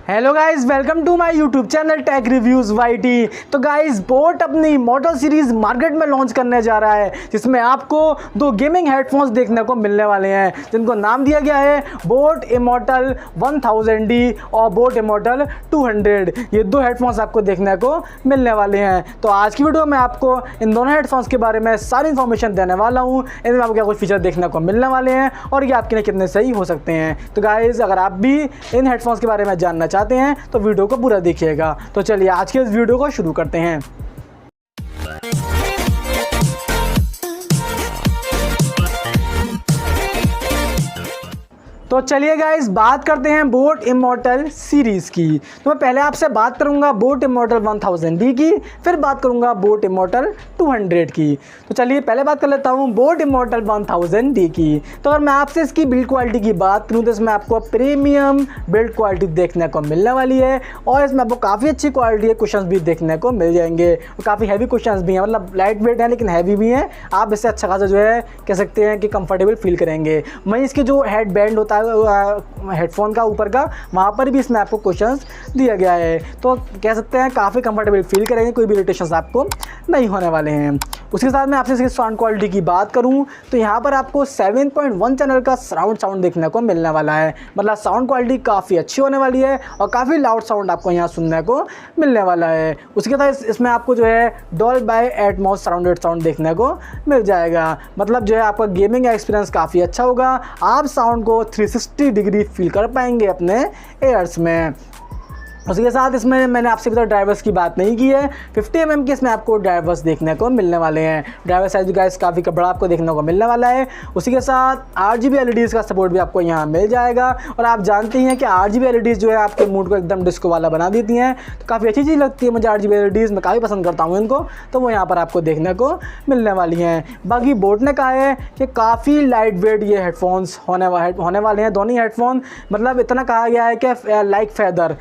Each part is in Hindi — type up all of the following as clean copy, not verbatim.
Hello guys, welcome to my YouTube channel tech reviews YT. तो गाइस, बोट अपनी इमॉर्टल सीरीज मार्केट में लॉन्च करने जा रहा है, जिसमें आपको दो गेमिंग हेडफोन्स देखने को मिलने वाले हैं, जिनको नाम दिया गया है बोट इमॉर्टल 1000D और बोट इमॉर्टल 200। ये दो हेडफोन्स आपको देखने को मिलने वाले हैं। तो आज की वीडियो में आपको इन दोनों हेडफोन्स के बारे में सारी इन्फॉर्मेशन देने वाला हूँ। इनमें आपको क्या कुछ फीचर देखने को मिलने वाले हैं और ये आपके लिए कितने सही हो सकते हैं। तो गाइस, अगर आप भी इन हेडफोन्स के बारे में जानना चाहते हैं तो वीडियो को पूरा देखिएगा। तो चलिए आज के इस वीडियो को शुरू करते हैं। तो चलिए गाइस, बात करते हैं बोट इमॉर्टल सीरीज़ की। तो मैं पहले आपसे बात करूंगा बोट इमॉर्टल 1000D की, फिर बात करूंगा बोट इमॉर्टल 200 की। तो चलिए पहले बात कर लेता हूं बोट इमॉर्टल 1000D की। तो अगर मैं आपसे इसकी बिल्ड क्वालिटी की बात करूं तो इसमें आपको प्रीमियम बिल्ड क्वालिटी देखने को मिलने वाली है और इसमें आपको काफ़ी अच्छी क्वालिटी के कुशन्स भी देखने को मिल जाएंगे। काफ़ी हैवी कुशन्स भी हैं, मतलब लाइट वेट है लेकिन हैवी भी हैं। आप इससे अच्छा खासा जो है कह सकते हैं कि कंफर्टेबल फील करेंगे। वहीं इसके जो हेड बैंड होता है हेडफोन का ऊपर का, वहाँ पर भी इसमें आपको क्वेश्चंस दिया गया है। तो कह सकते हैं काफ़ी कंफर्टेबल फील करेंगे, कोई भी इरिटेशंस आपको नहीं होने वाले हैं। उसके साथ में आपसे इसकी साउंड क्वालिटी की बात करूं तो यहाँ पर आपको 7.1 चैनल का सराउंड साउंड देखने को मिलने वाला है। मतलब साउंड क्वालिटी काफ़ी अच्छी होने वाली है और काफ़ी लाउड साउंड आपको यहाँ सुनने को मिलने वाला है। उसके साथ इसमें आपको जो है डॉल्बी एटमॉस सराउंडेड साउंड देखने को मिल जाएगा। मतलब जो है आपका गेमिंग एक्सपीरियंस काफ़ी अच्छा होगा। आप साउंड को 360 डिग्री फील कर पाएंगे अपने एयर्स में। उसके साथ इसमें मैंने आपसे भी ड्राइवर्स की बात नहीं की है। 50 mm के इसमें आपको ड्राइवर्स देखने को मिलने वाले हैं। ड्राइवर साइज गाइस काफ़ी बड़ा आपको देखने को मिलने वाला है। उसी के साथ RGB LEDs का सपोर्ट भी आपको यहाँ मिल जाएगा। और आप जानते हैं कि RGB LEDs जो है आपके मूड को एकदम डिस्को वाला बना देती हैं। तो काफ़ी अच्छी चीज़ लगती है मुझे RGB LEDs, मैं काफ़ी पसंद करता हूँ इनको। तो वो यहाँ पर आपको देखने को मिलने वाली हैं। बाकी बोट ने कहा है कि काफ़ी लाइट वेट ये हेडफोन्स होने वाले हैं, दोनों हेडफोन। मतलब इतना कहा गया है कि लाइक फैदर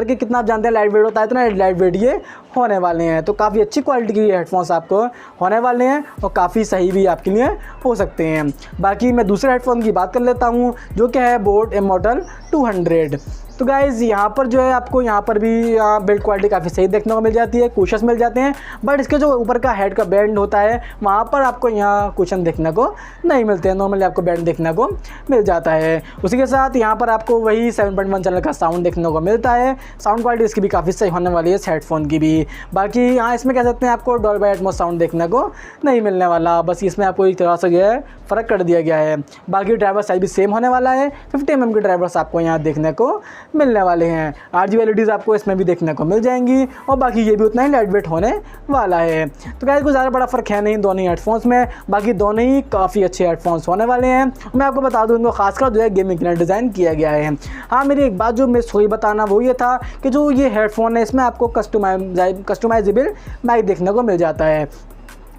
के कितना आप जानते हैं लाइट वेट होता है, इतना लाइट वेट ये होने वाले हैं। तो काफ़ी अच्छी क्वालिटी के हेडफोन्स आपको होने वाले हैं और काफ़ी सही भी आपके लिए हो सकते हैं। बाकी मैं दूसरे हेडफोन की बात कर लेता हूँ जो कि है बोट इमॉर्टल 200। तो गाइज़, यहाँ पर जो है आपको यहाँ पर भी बिल्ड क्वालिटी काफ़ी सही देखने को मिल जाती है, कुशन्स मिल जाते हैं। बट इसके जो ऊपर का हेड का बैंड होता है वहाँ पर आपको यहाँ कुशन देखने को नहीं मिलते हैं। नॉर्मली आपको बैंड देखने को मिल जाता है। उसी के साथ यहाँ पर आपको वही 7.1 चैनल का साउंड देखने को मिलता है। साउंड क्वालिटी इसकी भी काफ़ी सही होने वाली है इस हेडफोन की भी। बाकी यहाँ इसमें कह सकते हैं आपको डॉल्बी एटमॉस साउंड देखने को नहीं मिलने वाला, बस इसमें आपको एक तरह से जो है फ़र्क कर दिया गया है। बाकी ड्राइवर साइज भी सेम होने वाला है। 50 mm के ड्राइवर्स आपको यहाँ देखने को मिलने वाले हैं। RGB LEDs आपको इसमें भी देखने को मिल जाएंगी और बाकी ये भी उतना ही लाइट वेट होने वाला है। तो गाइस, कोई ज़्यादा बड़ा फ़र्क है नहीं दोनों ही हेडफोन्स में। बाकी दोनों ही काफ़ी अच्छे हेडफोन्स होने वाले हैं। मैं आपको बता दूँ इनको खासकर जो है गेमिंग के लिए डिज़ाइन किया गया है। हाँ, मेरी एक बात जो मिस हुई बताना वो ये था कि जो ये हेडफोन है इसमें आपको कस्टमाइजेबल माइक देखने को मिल जाता है।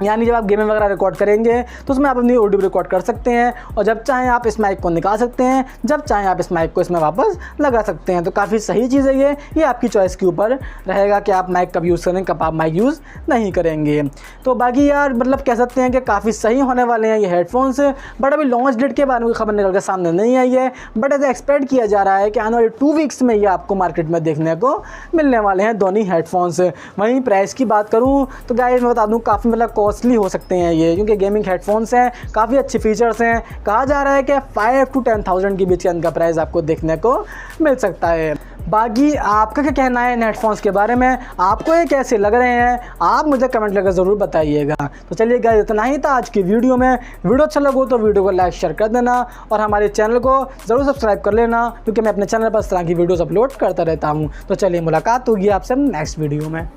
यानी जब आप गेमिंग वगैरह रिकॉर्ड करेंगे तो उसमें आप अपनी ऑडियो रिकॉर्ड कर सकते हैं और जब चाहें आप इस माइक को निकाल सकते हैं, जब चाहें आप इस माइक को इसमें वापस लगा सकते हैं। तो काफ़ी सही चीज़ है ये आपकी चॉइस के ऊपर रहेगा कि आप माइक कब यूज़ करें, कब आप माइक यूज़ नहीं करेंगे। तो बाकी यार मतलब कह सकते हैं कि काफ़ी सही होने वाले हैं ये हेडफोन्स। बट अभी लॉन्च डेट के बारे में खबर निकल के सामने नहीं आई है। बट ऐसा एक्सपेक्ट किया जा रहा है कि आने वाले 2 वीक्स में ये आपको मार्केट में देखने को मिलने वाले हैं दोनों हेडफोन्स। वहीं प्राइस की बात करूँ तो गाइस मैं बता दूँ काफ़ी मतलब कॉस्टली हो सकते हैं ये, क्योंकि गेमिंग हेडफोन्स हैं, काफ़ी अच्छे फीचर्स हैं। कहा जा रहा है कि 5 to 10,000 के बीच का इनका प्राइस आपको देखने को मिल सकता है। बाकी आपका क्या कहना है इन हेडफोन्स के बारे में, आपको ये कैसे लग रहे हैं, आप मुझे कमेंट करके ज़रूर बताइएगा। तो चलिए गाइस, इतना ही था आज की वीडियो में। वीडियो अच्छा लगा तो वीडियो को लाइक शेयर कर देना और हमारे चैनल को ज़रूर सब्सक्राइब कर लेना, क्योंकि मैं अपने चैनल पर इस तरह की वीडियोज़ अपलोड करता रहता हूँ। तो चलिए मुलाकात होगी आपसे नेक्स्ट वीडियो में।